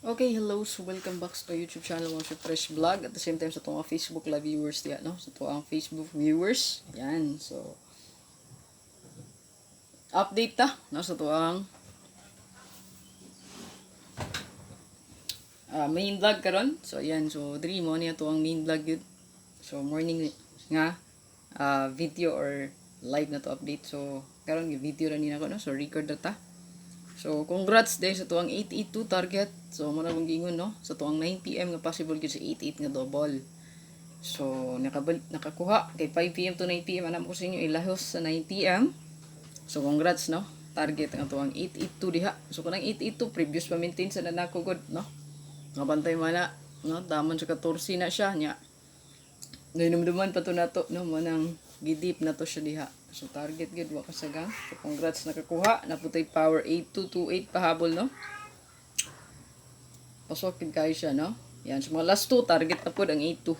Okay, hello. So, welcome back to YouTube channel mo si Fresh Vlog. At the same time, sa itong mga Facebook live viewers diya, no? Sa itong Facebook viewers. Yan. So, update ta, no? Sa itong main vlog karon. So, yan. So, diri mo niya itong main vlog yun. So, morning nga video or live na to update. So, karon yung video na nina ko, no? So, record na ta. So, congrats din sa tuwang 882 target. So, muna kong gingon, no? Sa tuwang 9 PM nga possible yun sa 88 nga double. So, nakakuha. Kay 5 PM to 9 PM, alam ko sa inyo, ilahos sa 9 PM. So, congrats, no? Target nga tuwang 882 diha. So, kanang 882, previous pa maintain sa nanako god, no? Ngabantay mana, no? Daman sa 14 na siya, nya. Nainumduman pa to na to, no? Manang gidip na to siya diha. So, target gid wa kasagang. So, congrats nakakuha. Naputay power 8228 pahabol, no? Pasokid kayo siya, no? Yan. So, mga last 2, target na po ang 82.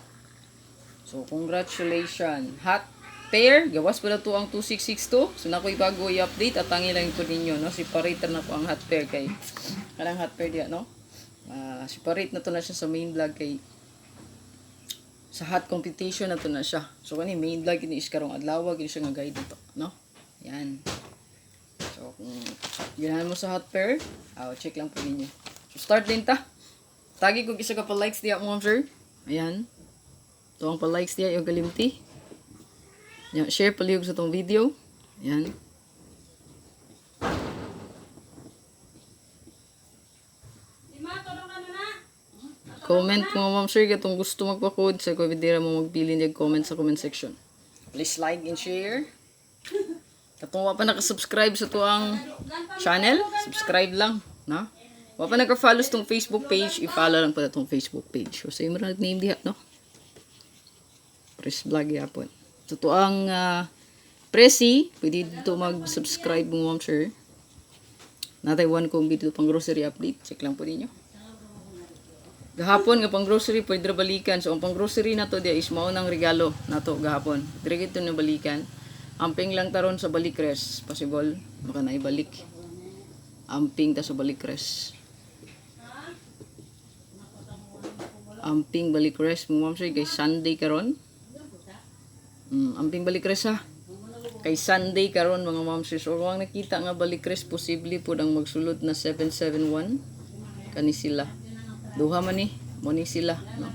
So, congratulations. Hot pair. Gawas pa na to ang 2662. So, nako'y bago i-update. At tangin lang po ninyo, no? Separator na po ang hot pair kay. Kanang hot pair diya, no? Separate na to na siya sa main vlog kay sa hot competition na to na siya. So, kani main vlog ini is karong adlaw, gini siya nga guide nito, no? Yan. So, kung ganahan mo sa hot pair, check lang po ninyo. So, start din ta. Tagi ko isa ka pa likes diya mo, sir. Ayan. Ito ang pa likes diya yung galimti. Yan, share palihog sa tong video. Ayan. Comment mo, ma'am sir, katong gusto magpa-code sa ko, dira mo magpili niya comment sa comment section. Please like and share. Katong wa pa naka-subscribe sa tuang channel, subscribe lang, no? Wa pa naka-follow sa tong Facebook page, i-follow lang pala tong Facebook page. So, same ra name diha, no? Press vlog yapon. So, tuang presi, pwede dito mag-subscribe mo, ma'am sir. Natay one kong video pang grocery update. Check lang po ninyo. Gahapon nga pang grocery pwede ra balikan. So ang pang grocery na to dia is mao nang regalo nato gahapon. Dire gito na balikan. Amping lang taron sa Balikres, possible maka na ibalik. Amping ta sa Balikres. Amping Balikres mo ma'am sir kay Sunday karon. Amping Balikres ha. Kay Sunday karon mga ma'am sir. So kung nakita nga Balikres posible pud ang magsulod na 771 kani sila. Duha man ni, mo ni sila, no?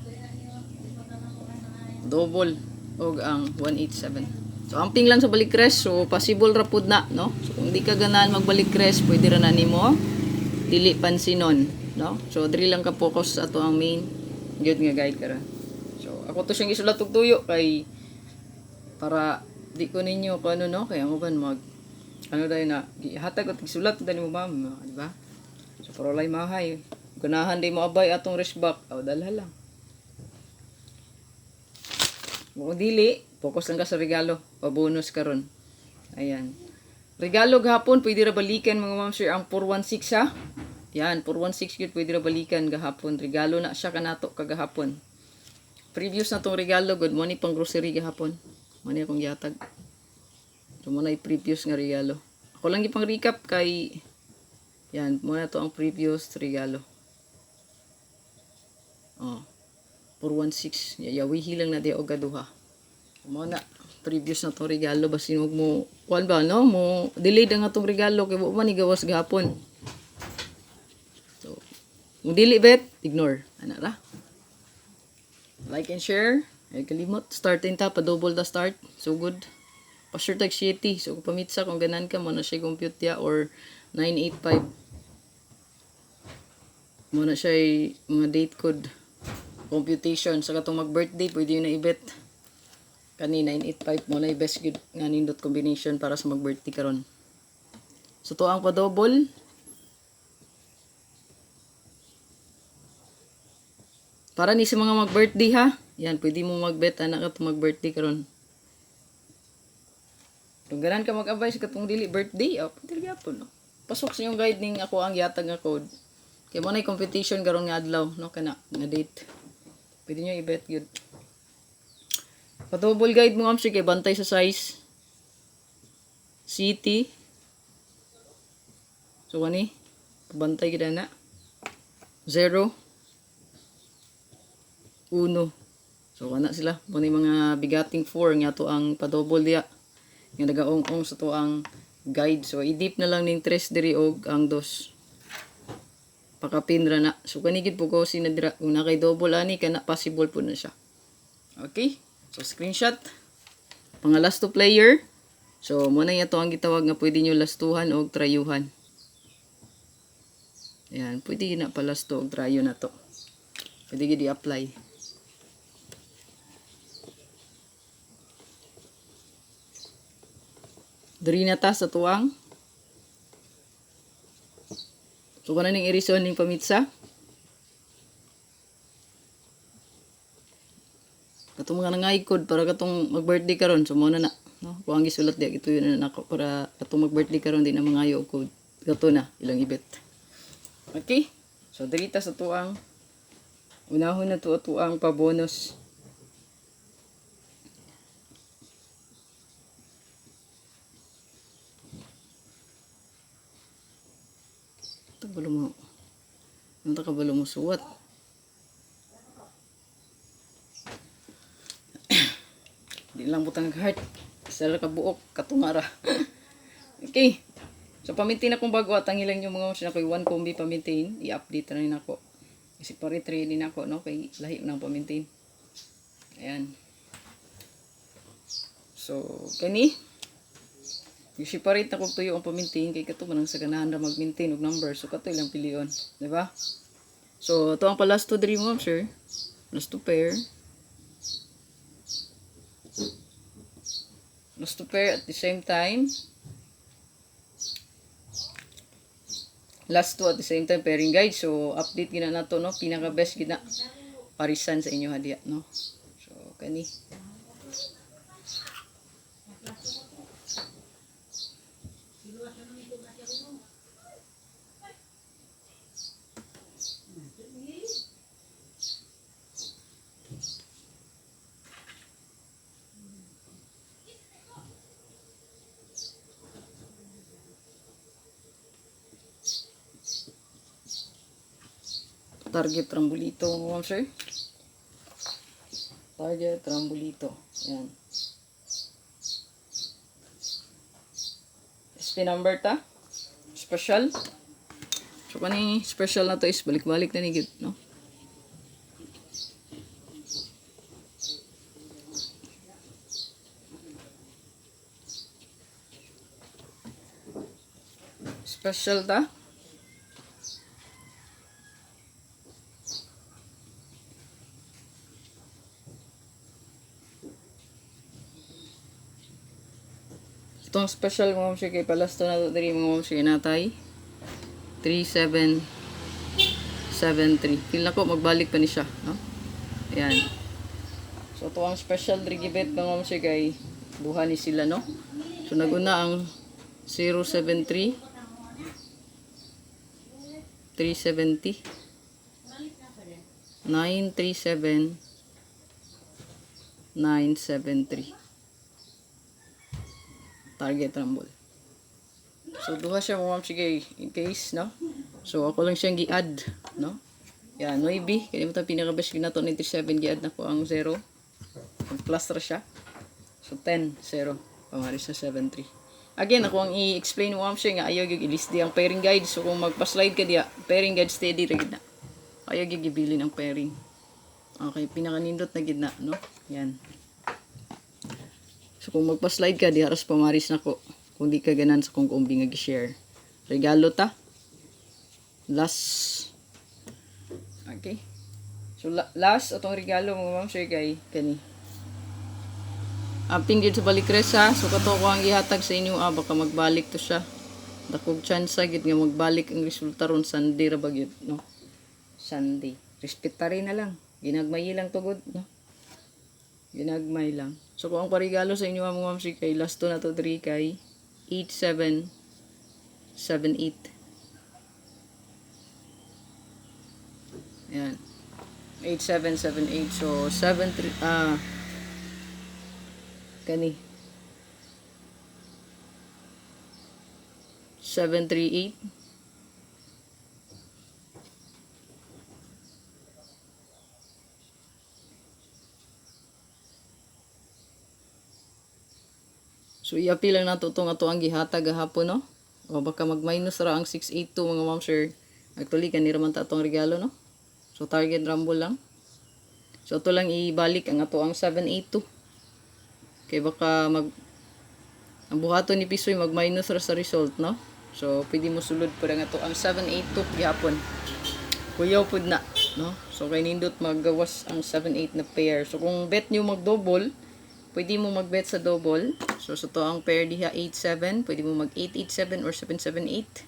Double og ang 187. So amping lang sa Balikres, so possible ra pud na, no? So kung di ka ganahan magbalikres, pwede ra na nimo dili pansinon, no? So diri lang ka focus ato ang main gyud nga guide kara. So ako to siyang isulat og tuyo kay para di ko ninyo kung ano, no? Kaya mo ban mag ano dai na gihatag ko tigsulat dani mo ma'am, di ba? So para lay mahay. Ganahan di mo abay atong wristback. Dalha lang. Kung dili, focus lang ka sa regalo. Pa-bonus karon. Ayan. Regalo gahapon, pwede ra balikan mga ma'am sir. Ang 416 ha. Yan, 416 yun, pwede ra balikan gahapon. Regalo na siya kanato kagahapon. Previous na tong regalo, good morning pang grocery gahapon. Mani akong yatag. So muna i-previous nga regalo. Ako lang ipang recap kay yan, muna to ang previous regalo. 416 yayawihi lang na di og gaduha mo na previous na tong regalo basin wag mo kuan ba no mo delay ang atong regalo kay wa man igawas gahapon. So kung dili bet ignore ana ra. Like and share ay kalimot startin ta pa double the start so good pa sure tag city so kung pamitsa kung ganan ka mo na siya compute ya or 985 mo na siya mga date code computation sa katong mag-birthday pwede yun na i-bet kani 985 mo na i-best good nga nindot combination para sa mag-birthday karon. So to ang pa-double para ni sa mga mag-birthday ha. Yan pwede mo mag-bet anak katong mag-birthday karon. Kung ganan ka mag-abay sa katong dili birthday pwede gyapon no. Pasok sa yung guide ning ako ang yatag nga code. Kay mo na competition karon nga adlaw no kana nga date. Pwede nyo i-bet yun. Pa-double guide mo kay bantay sa size. City. So, kani? Bantay kita na. 0, 1. So ana sila mo ni mga bigating 4 nga to ang padouble diya. Nga nagaong-ong sa to ang guide. So i-dip na lang ning 3 diri og ang 2. Pakapin ra na. So kanigid po ko sinadira kung na kay double ani kana possible po na siya. Okay? So screenshot. Pang last to player. So mo na yato ang gitawag nga pwede nyo lastuhan o trayuhan. Ayan, pwede na palasto og trayo na to. Pwede gid i-apply. Diri na ta sa tuwang. So kana ning irison ning pamitsa. Katong mga nangaykod para katong mag-birthday karon so mo na no. Kung ang gisulat diya ito yun na nako para katong mag-birthday karon di na mangayo og code. Gato na ilang ibet. Okay? So diri ta sa tuwang unahon na tuang pa-bonus. Kabalo mo. Ano ta kabalo mo suwat? Di lang butang heart. Sala ka buok katungara. Okay. So pamintain akong bago at ang ilang yung mga option ako 1 combi pamintain, i-update na rin ako. Kasi pare training ako no kay lahi nang pamintain. Ayan. So kani yung separate na kung tuyo ang pamintain kay kato manang sa ganahan na mag-maintain og number. So kato ilang pilion, di ba? So to ang pa last to dream mo, sir. Last to pair. Last to pair at the same time. Last to at the same time pairing guide. So update gina nato no, pinaka best gina parisan sa inyo hadiya no. So kani target rambulito mo sir. Target rambulito. Yan. SP number ta. Special. So kani special na to is balik-balik na ni gid no. Special ta. Itong special mo siya kay palasto na diri mo siya natay 3773. Feel na ko magbalik pa ni siya, no? Ayan. So to ang special diri gibet mo siya kay duha ni sila, no? So naguna ang 073 370 937 973 target rumble. So duha siya mo sige in case no. So ako lang siyang gi-add no. Yan 9 kaya mo ta pinaka best ginato 97 gi-add na ko ang 0. Ang plus ra siya. So 10 0 pamari sa 73. Again ako ang i-explain mo siya nga ayaw gyud i-list di ang pairing guide. So kung magpa-slide ka diya pairing guide steady ra gid na. Ayaw gyud gibilin ang pairing. Okay, pinaka nindot na gid na no. Yan. So kung magpa-slide ka, di haras pamaris na ko. Kung di ka ganan sa kung kumbi nga gi-share. Regalo ta. Last. Okay. So last atong regalo mo ma'am share kay kani. Amping gid sa balikresa. So kato ko ang gihatag sa inyo baka magbalik to siya. Dakog chance gid nga magbalik ang resulta ron Sunday ra bagyod no. Sunday. Respetari na lang. Ginagmay lang to good no. Ginagmay lang. So kung ang parigalo sa inyo ma'am si kay last to na to 3 kay 8778. Ayan. 8778. So 73 kani 738 So i-appeal lang nato itong ato ang gihatag gahapon, no? O baka mag-minus ra ang 682 mga ma'am sir. Actually kanira man ta atong regalo, no? So target rumble lang. So ito lang ibalik ang ato ang 782. Kay baka ang buhaton ni Pisoy mag-minus ra sa result, no? So pwede mo sulod po ang ato ang 782 gihapon. Kuyaw pud na, no? So kay nindot maggawas ang 7-8 na pair. So kung bet niyo mag-double, pwede mo mag-bet sa double. So sa to ang pair diha 8-7, pwede mo mag 8-8-7 or 7-7-8.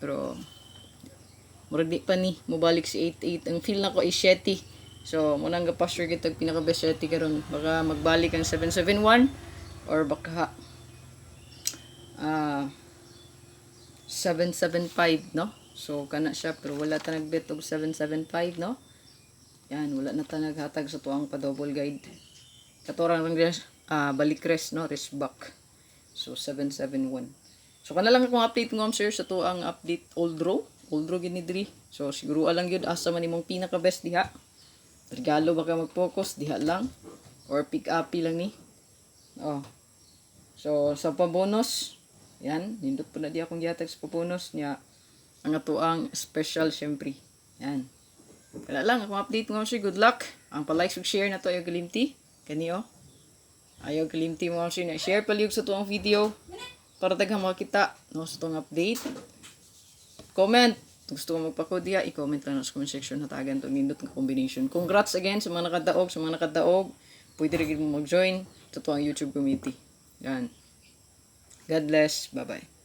Pero murag di pa ni mobalik si 8-8. Ang feel nako is 7. So mo nang ga-pasture kitag pinaka best 7 karon. Baka magbalik ang 7-7-1 or baka 7-7-5, no? So kana siya pero wala ta nagbet og 7-7-5, no? Yan, wala na ta naghatag sa tuang pa-double guide. Katorang balik rest, no? Rest back. So 7-7-1. So kana lang akong update ngom sir sa tuang update old draw gid ni diri. So siguro alang gyud asa man imong pinaka best diha. Regalo baka mag-focus diha lang or pick up lang ni. So sa pa-bonus, yan, nindot po na di akong gihatag sa pa-bonus niya. Ang atuang special syempre. Yan. Kaya lang, akong update mo siya. Good luck. Ang pa-like ug share na to ayaw kalimti. Kaniyo. Ayaw kalimti mo siya na share palihog sa tuang video para daghang makita no sa tuang update. Comment. Gusto mo magpakodya, i-comment lang sa comment section hatagan to nindot nga combination. Congrats again sa mga nakadaog, pwede rin mo mag-join sa tuang YouTube community. Yan. God bless. Bye-bye.